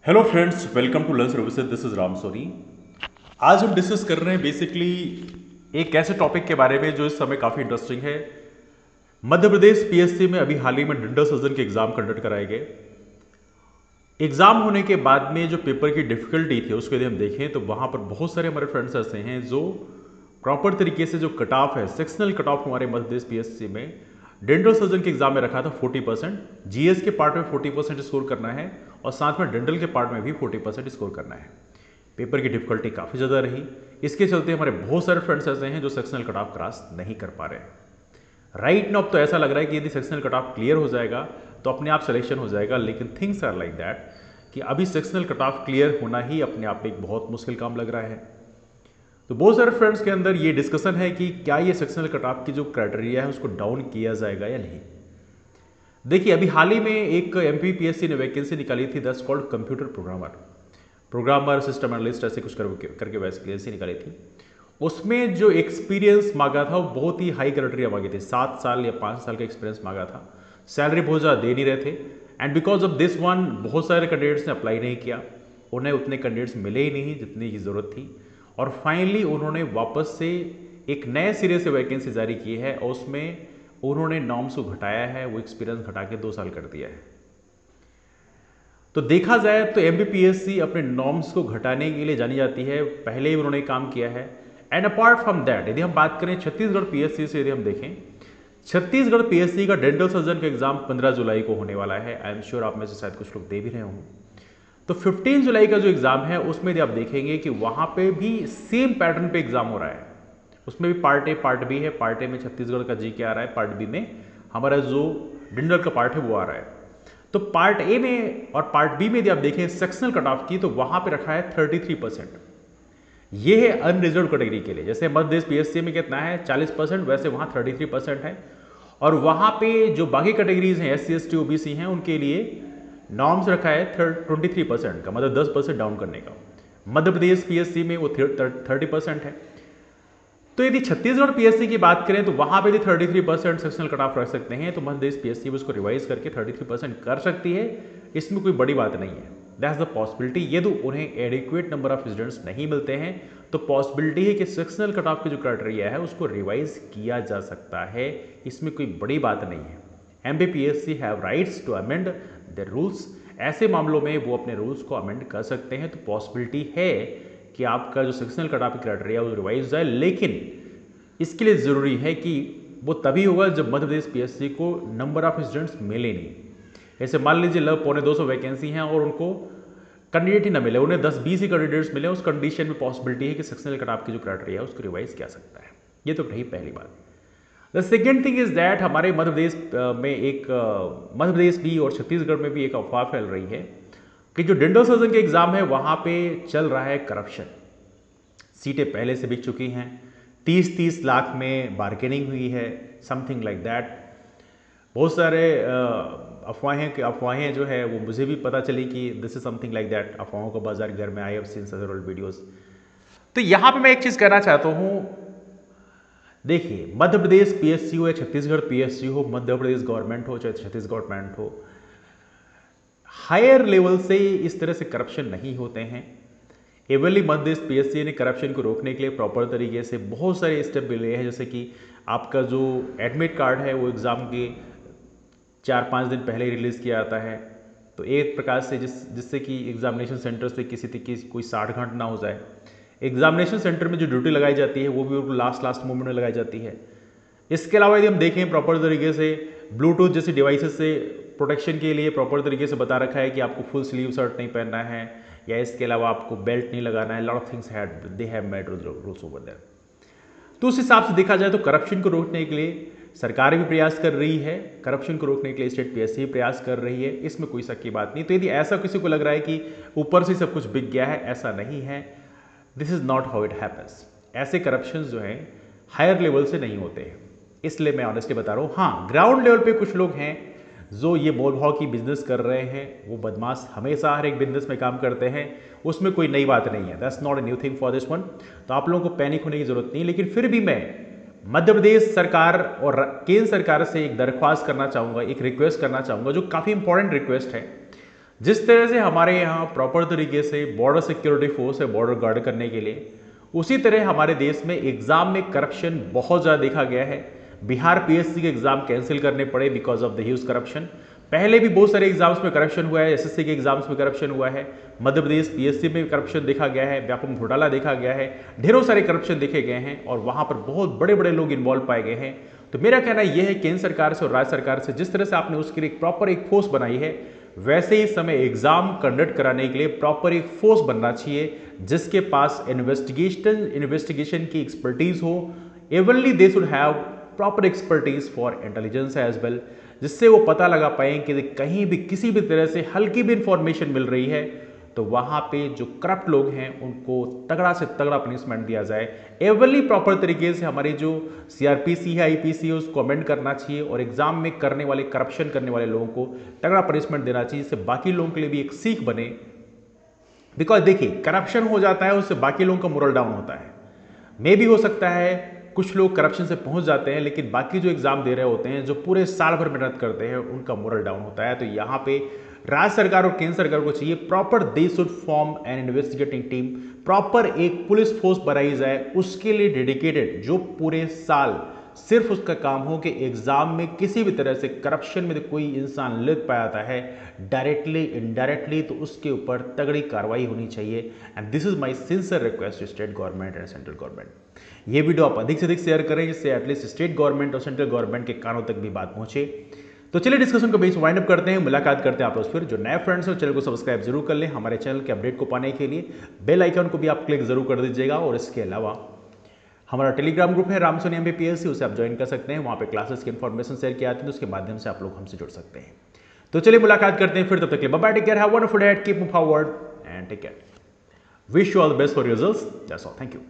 Hello friends, welcome to learn services. This is Ram Soni. आज हम discuss कर रहे हैं बेसिकली एक ऐसे टॉपिक के बारे में जो इस समय काफ़ी इंटरेस्टिंग है। मध्य प्रदेश पीएससी में अभी हाल ही में डेंटल सर्जन के एग्जाम कंडक्ट कराए गए। एग्जाम होने के बाद में जो पेपर की डिफिकल्टी थी उसको यदि हम देखें तो वहाँ पर बहुत सारे हमारे फ्रेंड्स ऐसे हैं जो प्रॉपर तरीके से जो कट ऑफ है, सेक्शनल कट ऑफ हमारे मध्य प्रदेश पीएससी में डेंटल सर्जन के एग्जाम में रखा था 40%। जीएस के पार्ट में 40% स्कोर करना है और साथ में डेंटल के पार्ट में भी 40% स्कोर करना है। पेपर की डिफिकल्टी काफ़ी ज़्यादा रही। इसके चलते हमारे बहुत सारे फ्रेंड्स ऐसे हैं जो सेक्शनल कट ऑफ क्रॉस नहीं कर पा रहे हैं। राइट नाउ अब तो ऐसा लग रहा है कि यदि सेक्शनल कट ऑफ क्लियर हो जाएगा तो अपने आप सिलेक्शन हो जाएगा, लेकिन थिंग्स आर लाइक दैट कि अभी सेक्शनल कट ऑफ क्लियर होना ही अपने आप में एक बहुत मुश्किल काम लग रहा है। तो बहुत सारे फ्रेंड्स के अंदर ये डिस्कशन है कि क्या ये सेक्शनल कट ऑफ की जो क्राइटेरिया है उसको डाउन किया जाएगा या नहीं। देखिए, अभी हाल ही में एक एमपीपीएससी ने वैकेंसी निकाली थी, that's called computer programmer system analyst, ऐसे कुछ करके वैकेंसी निकाली थी। उसमें जो एक्सपीरियंस मांगा था वो बहुत ही हाई क्राइटेरिया मांगे थे, 7 साल या 5 साल का एक्सपीरियंस मांगा था। सैलरी बहुत ज़्यादा दे नहीं रहे थे and because of this one बहुत सारे कैंडिडेट्स ने अप्लाई नहीं किया। उन्हें उतने कैंडिडेट्स मिले ही नहीं जितनी की ज़रूरत थी और फाइनली उन्होंने वापस से एक नए सिरे से वैकेंसी जारी की है और उसमें उन्होंने नॉर्म्स को घटाया है, वो एक्सपीरियंस घटा के 2 साल कर दिया है। तो देखा जाए तो एमपीपीएससी अपने नॉर्म्स को घटाने के लिए जानी जाती है, पहले ही उन्होंने काम किया है। एंड अपार्ट फ्रॉम दैट यदि हम बात करें छत्तीसगढ़ पीएससी से, यदि हम देखें छत्तीसगढ़ पीएससी का डेंटल सर्जन का एग्जाम 15 जुलाई को होने वाला है। आई एम श्योर आप में से शायद कुछ लोग दे भी रहे होंगे। तो 15 जुलाई का जो एग्जाम है उसमें यदि आप देखेंगे कि वहां पे भी सेम पैटर्न पे एग्जाम हो रहा है। उसमें भी पार्ट ए पार्ट बी है। पार्ट ए में छत्तीसगढ़ का जीके आ रहा है, पार्ट बी में हमारा जो डेंटल का पार्ट है वो आ रहा है। तो पार्ट ए में और पार्ट बी में यदि आप देखें सेक्शनल कट ऑफ की तो वहां पे रखा है 33%। ये है अनरिजर्व कैटेगरी के लिए। जैसे मध्य प्रदेश पीएससी में कितना है 40%, वैसे वहां 33% है। और वहां पे जो बाकी कैटेगरीज हैं SC ST OBC हैं उनके लिए नॉर्म्स रखा है 23% का, मतलब 10% डाउन करने का। मध्य प्रदेश पीएससी में वो 30% है। तो यदि छत्तीसगढ़ पीएससी की बात करें तो वहां पे भी 33% सेक्शनल कट ऑफ रख सकते हैं, तो मध्य प्रदेश पीएससी उसको रिवाइज करके 33% कर सकती है। इसमें कोई बड़ी बात नहीं है, दैट्स द पॉसिबिलिटी। यदि उन्हें एडिक्वेट नंबर ऑफ स्टूडेंट्स नहीं मिलते हैं तो पॉसिबिलिटी है कि सेक्शनल कट ऑफ की जो क्राइटेरिया है उसको रिवाइज किया जा सकता है। इसमें कोई बड़ी बात नहीं है। MPPSC have rights to amend the rules. ऐसे मामलों में वो अपने रूल्स को अमेंड कर सकते हैं। तो पॉसिबिलिटी है कि आपका जो सेक्शनल कट ऑफ क्राइटेरिया वो रिवाइज जाए, लेकिन इसके लिए ज़रूरी है कि वो तभी होगा जब मध्य प्रदेश पीएससी को नंबर ऑफ स्टूडेंट्स मिले नहीं। ऐसे मान लीजिए लगभग 250 वैकेंसी हैं और उनको कैंडिडेट ही ना मिले, उन्हें 10-20 ही कैंडिडेट्स मिले, उस कंडीशन में पॉसिबिलिटी है कि सेक्शनल कट ऑफ की जो क्राइटेरिया है उसको रिवाइज किया सकता है। ये तो रही पहली बात। The second thing is that हमारे मध्य प्रदेश में एक मध्य प्रदेश भी और छत्तीसगढ़ में भी एक अफवाह फैल रही है कि जो डेंटल सर्जन के एग्जाम है वहां पे चल रहा है करप्शन। सीटें पहले से बिक चुकी हैं, 30-30 लाख में बार्गेनिंग हुई है, समथिंग लाइक दैट। बहुत सारे अफवाहें जो है वो मुझे भी पता चली कि this is something like that. अफवाहों का बाजार घर में, I have seen several videos. तो यहां पे मैं एक चीज कहना चाहता हूं, देखिए मध्य प्रदेश पीएससी हो या छत्तीसगढ़ पीएससी हो, मध्य प्रदेश गवर्नमेंट हो चाहे छत्तीसगढ़ गवर्नमेंट हो, हायर लेवल से इस तरह से करप्शन नहीं होते हैं। एवली मध्य प्रदेश पीएससी ने करप्शन को रोकने के लिए प्रॉपर तरीके से बहुत सारे स्टेप लिए हैं। जैसे कि आपका जो एडमिट कार्ड है वो एग्ज़ाम के 4-5 दिन पहले ही रिलीज़ किया जाता है। तो एक प्रकार से जिससे कि एग्जामिनेशन सेंटर से किसी कोई 60 घंटा ना हो जाए। एग्जामिनेशन सेंटर में जो ड्यूटी लगाई जाती है वो भी लास्ट मोमेंट में लगाई जाती है। इसके अलावा यदि हम देखें प्रॉपर तरीके से ब्लूटूथ जैसी डिवाइसेस से प्रोटेक्शन के लिए प्रॉपर तरीके से बता रखा है कि आपको फुल स्लीव शर्ट नहीं पहनना है या इसके अलावा आपको बेल्ट नहीं लगाना है। Lot of things they have made rules over there. तो उस हिसाब से देखा जाए तो करप्शन को रोकने के लिए सरकार भी प्रयास कर रही है, करप्शन को रोकने के लिए स्टेट पीएससी भी प्रयास कर रही है, इसमें कोई शक की बात नहीं। तो यदि ऐसा किसी को लग रहा है कि ऊपर से सब कुछ बिक गया है, ऐसा नहीं है। This is not how it happens. ऐसे करप्शन जो हैं हायर लेवल से नहीं होते हैं, इसलिए मैं ऑनेस्टली बता रहा हूँ। हाँ, ग्राउंड लेवल पे कुछ लोग हैं जो ये मोल भाव की बिजनेस कर रहे हैं, वो बदमाश हमेशा हर एक बिजनेस में काम करते हैं, उसमें कोई नई बात नहीं है। That's not a new thing for this one. तो आप लोगों को पैनिक होने की जरूरत नहीं। लेकिन फिर भी मैं मध्य प्रदेश सरकार और केंद्र सरकार से एक दरख्वास्त करना चाहूँगा, एक रिक्वेस्ट करना चाहूँगा जो काफ़ी इंपॉर्टेंट रिक्वेस्ट है। जिस तरह से हमारे यहाँ प्रॉपर तरीके से बॉर्डर सिक्योरिटी फोर्स है बॉर्डर गार्ड करने के लिए, उसी तरह हमारे देश में एग्जाम में करप्शन बहुत ज़्यादा देखा गया है। बिहार पीएससी के एग्जाम कैंसिल करने पड़े because of the huge corruption. पहले भी बहुत सारे एग्जाम्स में करप्शन हुआ है, एसएससी के एग्जाम्स में करप्शन हुआ है, मध्य प्रदेश पीएससी में करप्शन देखा गया है, व्यापक घोटाला देखा गया है, ढेरों सारे करप्शन देखे गए हैं और वहां पर बहुत बड़े बड़े लोग इन्वॉल्व पाए गए हैं। तो मेरा कहना यह है केंद्र सरकार से और राज्य सरकार से जिस तरह से आपने उसके लिए प्रॉपर एक फोर्स बनाई है, वैसे ही समय एग्जाम कंडक्ट कराने के लिए प्रॉपर एक फोर्स बनना चाहिए जिसके पास इन्वेस्टिगेशन की एक्सपर्टीज हो। Evenly they should have proper expertise for intelligence as well, जिससे वो पता लगा पाए कि कहीं भी किसी भी तरह से हल्की भी इंफॉर्मेशन मिल रही है तो वहां पे जो करप्ट लोग हैं उनको तगड़ा से तगड़ा पनिशमेंट दिया जाए। एवरली प्रॉपर तरीके से हमारी जो सीआरपीसी है, आईपीसी है, उसको अमेंड करना चाहिए और एग्जाम में करने वाले करप्शन करने वाले लोगों को तगड़ा पनिशमेंट देना चाहिए, जिससे बाकी लोगों के लिए भी एक सीख बने। बिकॉज देखिए करप्शन हो जाता है उससे बाकी लोगों का मोरल डाउन होता है। मे भी हो सकता है कुछ लोग करप्शन से पहुंच जाते हैं, लेकिन बाकी जो एग्जाम दे रहे होते हैं, जो पूरे साल भर मेहनत करते हैं, उनका मोरल डाउन होता है। तो यहाँ पे राज्य सरकार और केंद्र सरकार को चाहिए proper they should form an investigating team, proper एक पुलिस फोर्स बनाई जाए उसके लिए डेडिकेटेड, जो पूरे साल सिर्फ उसका काम हो कि एग्जाम में किसी भी तरह से करप्शन में कोई इंसान लिप्त पाया जाता है डायरेक्टली इनडायरेक्टली, तो उसके ऊपर तगड़ी कार्रवाई होनी चाहिए। And this is my sincere request to state government and central government. ये वीडियो आप अधिक से अधिक शेयर करें जिससे एटलीस्ट स्टेट गवर्नमेंट और सेंट्रल गवर्नमेंट के कानों तक भी बात पहुंचे। तो चलिए डिस्कशन को बीच वाइंड अप करते हैं, मुलाकात करते हैं आप लोग फिर। जो नए फ्रेंड्स हैं चैनल को सब्सक्राइब जरूर कर लें, हमारे चैनल के अपडेट को पाने के लिए बेल आइकन को भी आप क्लिक जरूर कर दीजिएगा। और इसके अलावा हमारा टेलीग्राम ग्रुप है रामसोनी एमबीपीएससी, उसे आप ज्वाइन कर सकते हैं। वहाँ पे क्लासेस की इन्फॉर्मेशन शेयर की आती है, तो उसके माध्यम से आप लोग हमसे जुड़ सकते हैं। तो चलिए मुलाकात करते हैं फिर, तब तक के लिए bye bye, take care, have a wonderful day, keep move forward and take care. Wish you all the best for your results, that's all, thank you.